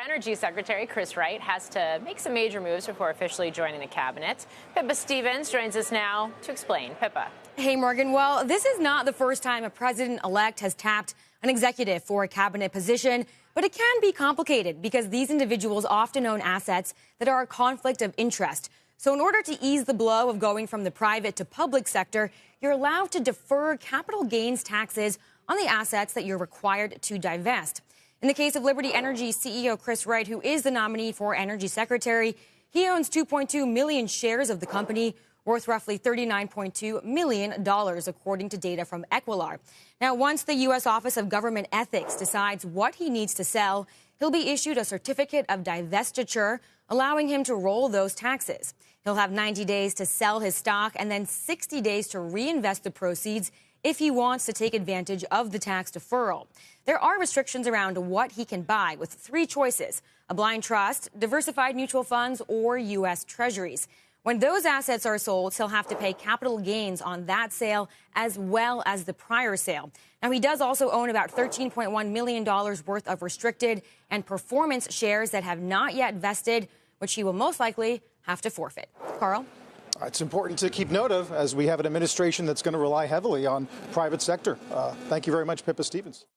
Energy Secretary Chris Wright has to make some major moves before officially joining the cabinet. Pippa Stevens joins us now to explain. Pippa. Hey, Morgan. Well, this is not the first time a president-elect has tapped an executive for a cabinet position, but it can be complicated because these individuals often own assets that are a conflict of interest. So in order to ease the blow of going from the private to public sector, you're allowed to defer capital gains taxes on the assets that you're required to divest. In the case of Liberty Energy CEO Chris Wright, who is the nominee for Energy Secretary, he owns 2.2 million shares of the company, worth roughly $39.2 million, according to data from Equilar. Now, once the U.S. Office of Government Ethics decides what he needs to sell, he'll be issued a certificate of divestiture, allowing him to roll those taxes. He'll have 90 days to sell his stock and then 60 days to reinvest the proceeds if he wants to take advantage of the tax deferral. There are restrictions around what he can buy, with three choices: a blind trust, diversified mutual funds, or U.S. Treasuries. When those assets are sold, he'll have to pay capital gains on that sale as well as the prior sale. Now, he does also own about $13.1 million worth of restricted and performance shares that have not yet vested, which he will most likely have to forfeit. Carl? It's important to keep note of, as we have an administration that's going to rely heavily on private sector. Thank you very much, Pippa Stevens.